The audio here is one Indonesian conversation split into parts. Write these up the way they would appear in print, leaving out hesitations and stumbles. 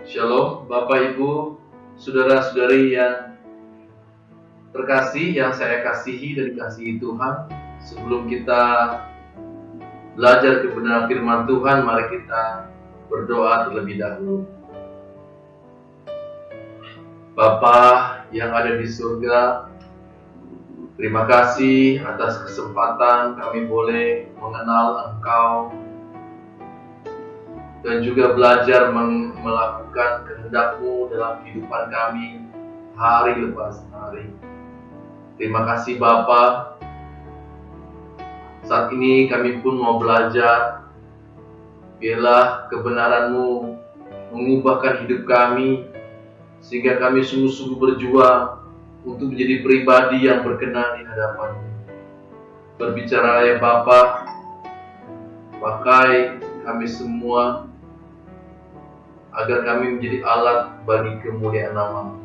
Shalom, Bapak Ibu, saudara-saudari yang terkasih, yang saya kasihi dan dikasihi Tuhan. Sebelum kita belajar kebenaran firman Tuhan, mari kita berdoa terlebih dahulu. Bapa yang ada di surga, terima kasih atas kesempatan kami boleh mengenal Engkau dan juga belajar melakukan kehendak-Mu dalam kehidupan kami hari lepas hari. Terima kasih Bapa. Saat ini kami pun mau belajar. Biarlah kebenaran-Mu mengubahkan hidup kami, sehingga kami sungguh-sungguh berjuang untuk menjadi pribadi yang berkenan di hadapan-Mu. Berbicara ya Bapa, pakai kami semua agar kami menjadi alat bagi kemuliaan nama-Mu.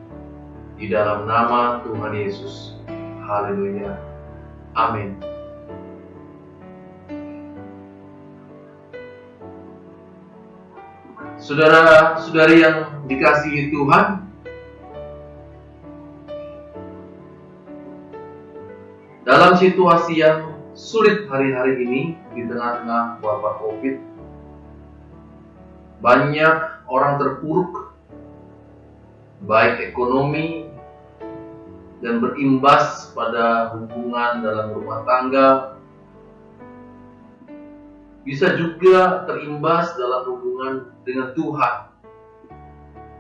Di dalam nama Tuhan Yesus. Haleluya. Amin. Saudara-saudari yang dikasihi Tuhan, dalam situasi yang sulit hari-hari ini, di tengah-tengah wabah COVID, banyak orang terpuruk, baik ekonomi dan berimbas pada hubungan dalam rumah tangga, bisa juga terimbas dalam hubungan dengan Tuhan.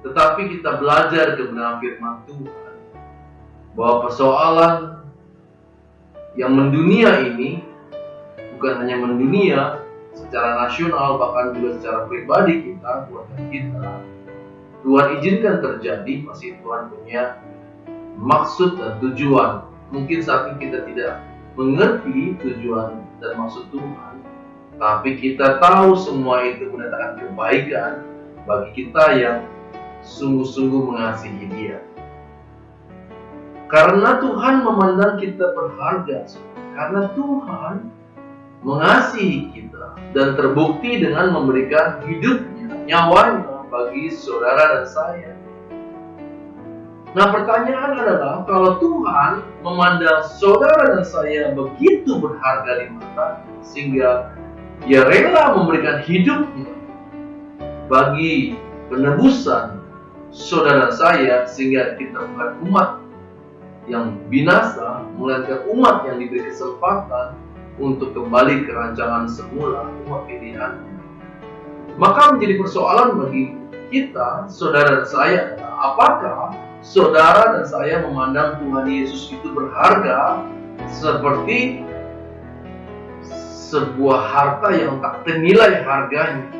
Tetapi kita belajar kebenaran firman Tuhan, bahwa persoalan yang mendunia ini bukan hanya mendunia secara nasional, bahkan juga secara pribadi kita, keluarga kita. Tuhan izinkan terjadi, pasti Tuhan punya maksud dan tujuan. Mungkin saat ini kita tidak mengerti tujuan dan maksud Tuhan, tapi kita tahu semua itu mendatangkan kebaikan bagi kita yang sungguh-sungguh mengasihi Dia. Karena Tuhan memandang kita berharga, karena Tuhan mengasihi kita dan terbukti dengan memberikan hidupnya, nyawanya bagi saudara dan saya. Nah, pertanyaan adalah, kalau Tuhan memandang saudara dan saya begitu berharga di mata, sehingga Dia rela memberikan hidupnya bagi penebusan saudara dan saya, sehingga kita bukan umat yang binasa, melainkan umat yang diberi kesempatan untuk kembali ke rancangan semula, umat pilihannya. Maka menjadi persoalan bagi kita, saudara dan saya, apakah saudara dan saya memandang Tuhan Yesus itu berharga seperti sebuah harta yang tak ternilai harganya?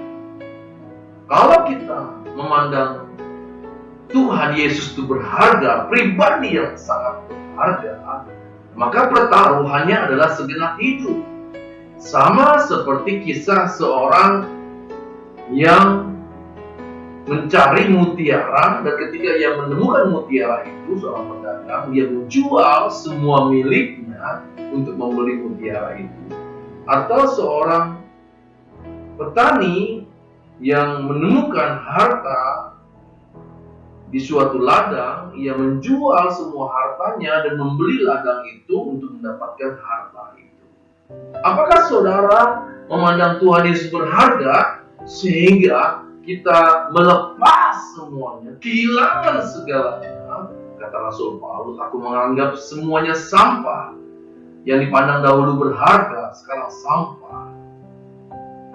Kalau kita memandang Tuhan Yesus itu berharga, pribadi yang sangat berharga, maka pertaruhannya adalah segenap hidup. Sama seperti kisah seorang yang mencari mutiara, dan ketika ia menemukan mutiara itu, seorang pedagang, dia menjual semua miliknya untuk membeli mutiara itu. Atau seorang petani yang menemukan harta di suatu ladang, ia menjual semua hartanya dan membeli ladang itu untuk mendapatkan harta itu. Apakah saudara memandang Tuhan Yesus berharga sehingga kita melepas semuanya, kehilangan segalanya? Kata Rasul Paulus, aku menganggap semuanya sampah. Yang dipandang dahulu berharga, sekarang sampah.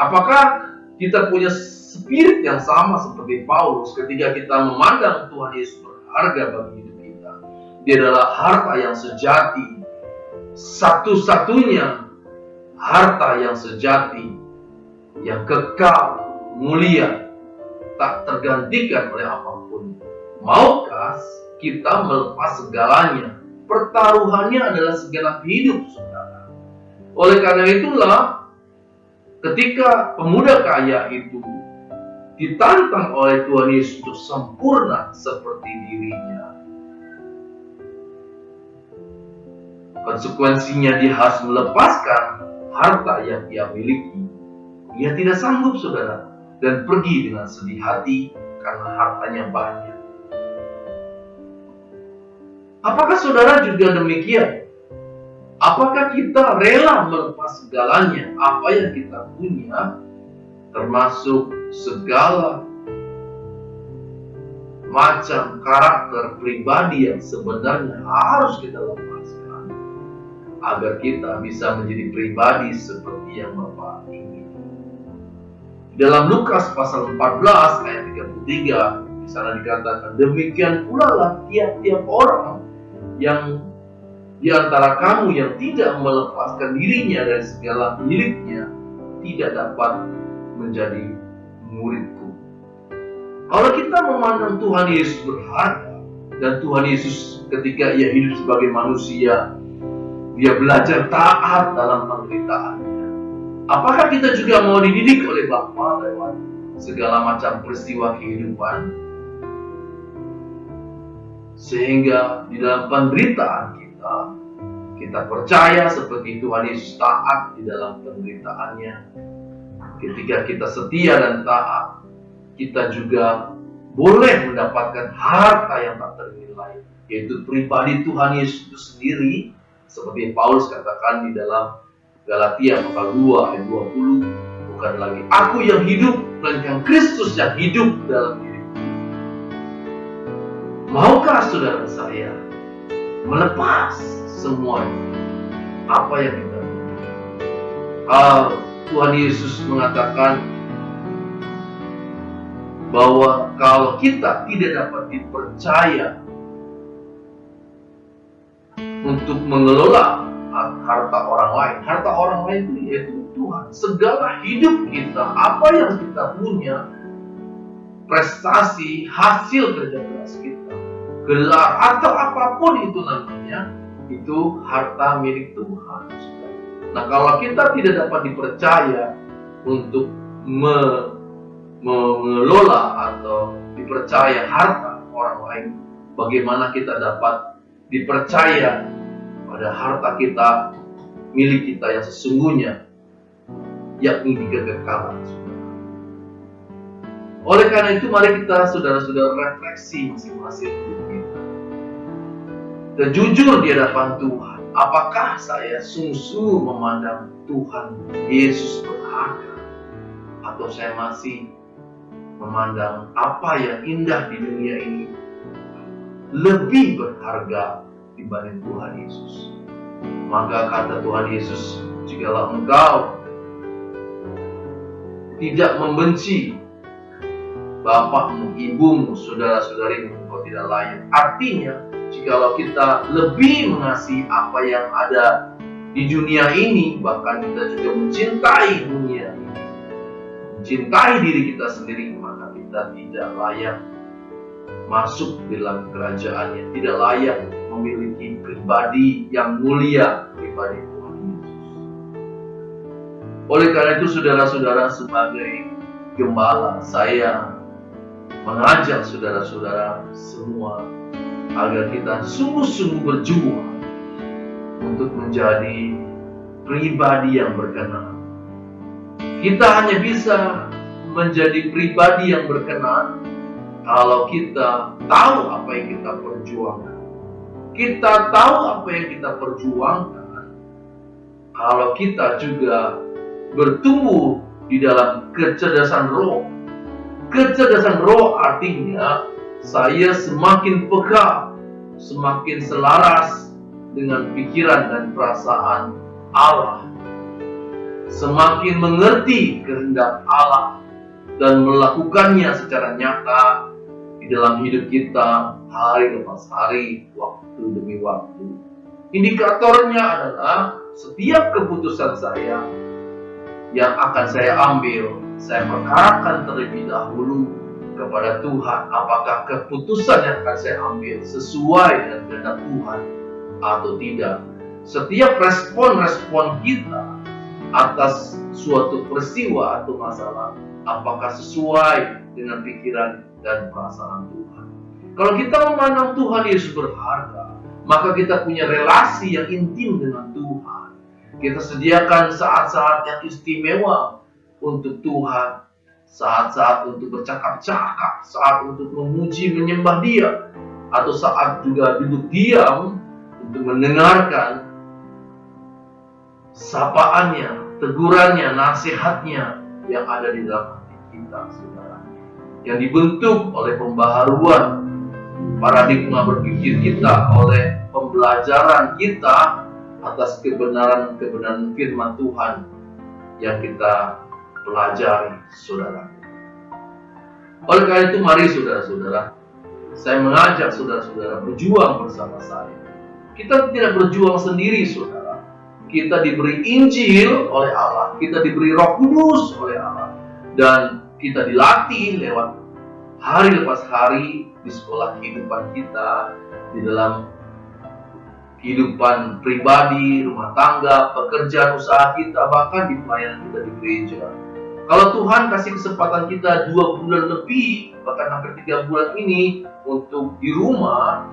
Apakah kita punya spirit yang sama seperti Paulus ketika kita memandang Tuhan Yesus berharga bagi hidup kita? Dia adalah harta yang sejati, satu-satunya harta yang sejati, yang kekal, mulia, tak tergantikan oleh apapun. Maukah kita melepas segalanya? Pertaruhannya adalah segenap hidup, saudara. Oleh karena itulah, ketika pemuda kaya itu ditantang oleh Tuhan Yesus untuk sempurna seperti dirinya, konsekuensinya dia harus melepaskan harta yang ia miliki. Ia tidak sanggup, saudara, dan pergi dengan sedih hati karena hartanya banyak. Apakah saudara juga demikian? Apakah kita rela melepas segalanya, apa yang kita punya, termasuk segala macam karakter pribadi yang sebenarnya harus kita lepaskan agar kita bisa menjadi pribadi seperti yang Bapa ingin. Dalam Lukas pasal 14 ayat 33, di sana dikatakan, demikian pula lah tiap-tiap orang yang di antara kamu yang tidak melepaskan dirinya dari segala miliknya tidak dapat menjadi muridku. Kalau kita memandang Tuhan Yesus berharga, dan Tuhan Yesus ketika ia hidup sebagai manusia, dia belajar taat dalam penderitaannya. Apakah kita juga mau dididik oleh Bapa lewat segala macam peristiwa kehidupan? Sehingga di dalam penderitaan kita percaya seperti Tuhan Yesus taat di dalam penderitaannya. Ketika kita setia dan taat, kita juga boleh mendapatkan harta yang tak ternilai, yaitu pribadi Tuhan Yesus itu sendiri, seperti Paulus katakan di dalam Galatia pasal 2 ayat 20, bukan lagi aku yang hidup, melainkan Kristus yang hidup dalam diriku. Maukah saudara saya melepas semuanya apa yang kita punya? Tuhan Yesus mengatakan bahwa kalau kita tidak dapat dipercaya untuk mengelola harta orang lain itu yaitu Tuhan. Segala hidup kita, apa yang kita punya, prestasi, hasil kerja keras kita, gelar atau apapun itu namanya, itu harta milik Tuhan. Nah, kalau kita tidak dapat dipercaya untuk mengelola atau dipercaya harta orang lain, bagaimana kita dapat dipercaya pada harta kita, milik kita yang sesungguhnya, yakni di kekekalan. Oleh karena itu, mari kita saudara-saudara refleksi masing-masing hidup kita. Dan jujur di hadapan Tuhan, apakah saya sungguh-sungguh memandang Tuhan Yesus berharga? Atau saya masih memandang apa yang indah di dunia ini lebih berharga dibanding Tuhan Yesus? Maka kata Tuhan Yesus, jikalau engkau tidak membenci bapakmu, ibumu, saudara-saudarimu, engkau tidak layak. Artinya, jikalau kita lebih mengasihi apa yang ada di dunia ini, bahkan kita juga mencintai dunia ini, mencintai diri kita sendiri, maka kita tidak layak masuk dalam kerajaannya, tidak layak memiliki pribadi yang mulia, pribadi Tuhan Yesus. Oleh karena itu, saudara-saudara, sebagai gembala, saya mengajak saudara-saudara semua agar kita sungguh-sungguh berjuang untuk menjadi pribadi yang berkenan. Kita hanya bisa menjadi pribadi yang berkenan kalau kita tahu apa yang kita perjuangkan. Kita tahu apa yang kita perjuangkan kalau kita juga bertumbuh di dalam kecerdasan roh. Kecerdasan roh artinya saya semakin peka, semakin selaras dengan pikiran dan perasaan Allah, semakin mengerti kehendak Allah dan melakukannya secara nyata di dalam hidup kita hari lepas hari, waktu demi waktu. Indikatornya adalah setiap keputusan saya yang akan saya ambil, saya perkarakan terlebih dahulu kepada Tuhan, apakah keputusan yang akan saya ambil sesuai dengan kehendak Tuhan atau tidak. Setiap respon-respon kita atas suatu peristiwa atau masalah, apakah sesuai dengan pikiran dan perasaan Tuhan. Kalau kita memandang Tuhan Yesus berharga, maka kita punya relasi yang intim dengan Tuhan. Kita sediakan saat-saat yang istimewa untuk Tuhan. saat-saat untuk bercakap-cakap, saat untuk memuji menyembah Dia, atau saat juga duduk diam untuk mendengarkan sapaannya, tegurannya, nasihatnya yang ada di dalam hati kita, saudara. Yang dibentuk oleh pembaharuan paradigma berpikir kita, oleh pembelajaran kita atas kebenaran-kebenaran firman Tuhan yang kita pelajari, saudara. Oleh karena itu, mari saudara-saudara, saya mengajak saudara-saudara berjuang bersama saya. Kita tidak berjuang sendiri, saudara. Kita diberi Injil oleh Allah, kita diberi Roh Kudus oleh Allah, dan kita dilatih lewat hari lepas hari di sekolah kehidupan kita, di dalam kehidupan pribadi, rumah tangga, pekerjaan, usaha kita, bahkan di pelayanan kita di gereja. Kalau Tuhan kasih kesempatan kita 2 bulan lebih, bahkan hampir 3 bulan ini untuk di rumah,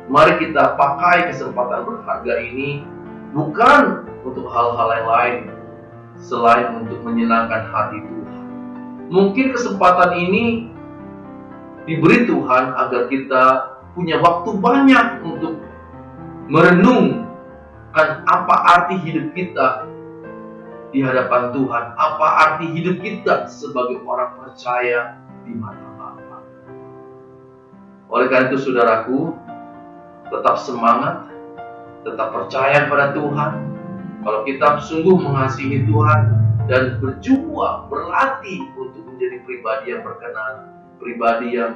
mari kita pakai kesempatan berharga ini bukan untuk hal-hal yang lain selain untuk menyenangkan hati Tuhan. Mungkin kesempatan ini diberi Tuhan agar kita punya waktu banyak untuk merenungkan apa arti hidup kita di hadapan Tuhan, apa arti hidup kita sebagai orang percaya di mata Bapa. Oleh karena itu, saudaraku, tetap semangat, tetap percaya pada Tuhan. Kalau kita sungguh mengasihi Tuhan dan berjuang, berlatih untuk menjadi pribadi yang berkenan, pribadi yang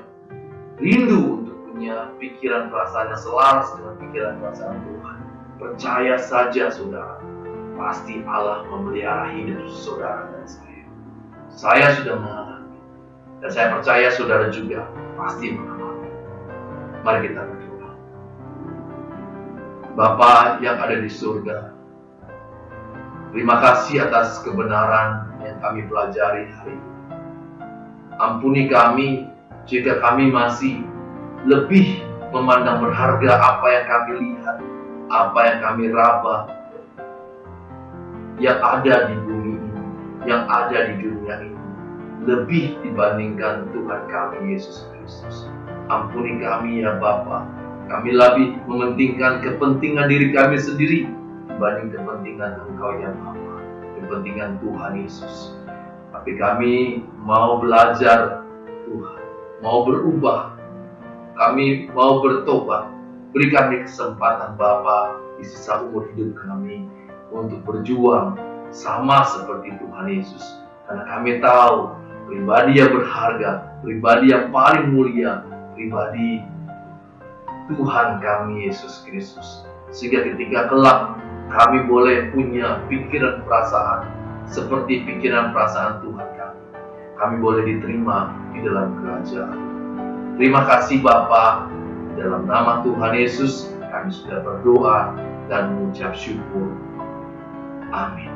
rindu untuk punya pikiran perasaan yang selaras dengan pikiran perasaan Tuhan, percaya saja, saudara, pasti Allah memelihara hidup saudara dan saya. Saya sudah mengalami, dan saya percaya saudara juga pasti mengalami. Mari kita berdoa. Bapa yang ada di surga, terima kasih atas kebenaran yang kami pelajari hari ini. Ampuni kami jika kami masih lebih memandang berharga apa yang kami lihat, apa yang kami raba, yang ada di bumi ini, yang ada di dunia ini, lebih dibandingkan Tuhan kami Yesus Kristus. Ampuni kami ya Bapa, kami lebih mementingkan kepentingan diri kami sendiri dibanding kepentingan Engkau ya Bapa, kepentingan Tuhan Yesus. Tapi kami mau belajar Tuhan, mau berubah, kami mau bertobat. Beri kami kesempatan Bapa di sisa umur hidup kami untuk berjuang sama seperti Tuhan Yesus. Karena kami tahu pribadi yang berharga, pribadi yang paling mulia, pribadi Tuhan kami Yesus Kristus. Sehingga ketika kelak kami boleh punya pikiran perasaan seperti pikiran perasaan Tuhan kami, kami boleh diterima di dalam kerajaan. Terima kasih Bapa, dalam nama Tuhan Yesus kami sudah berdoa dan mengucap syukur. Amin.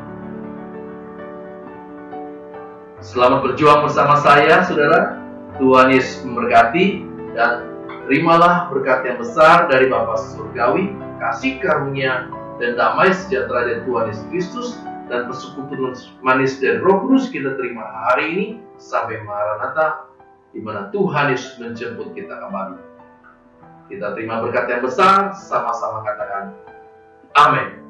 Selamat berjuang bersama saya, saudara. Tuhan Yesus memberkati, dan terimalah berkat yang besar dari Bapa Surgawi, kasih karunia dan damai sejahtera dari Tuhan Yesus Kristus, dan persekutuan manis dari Roh Kudus kita terima hari ini sampai Maranatha, di mana Tuhan Yesus menjemput kita kembali. Kita terima berkat yang besar, sama-sama katakan amin.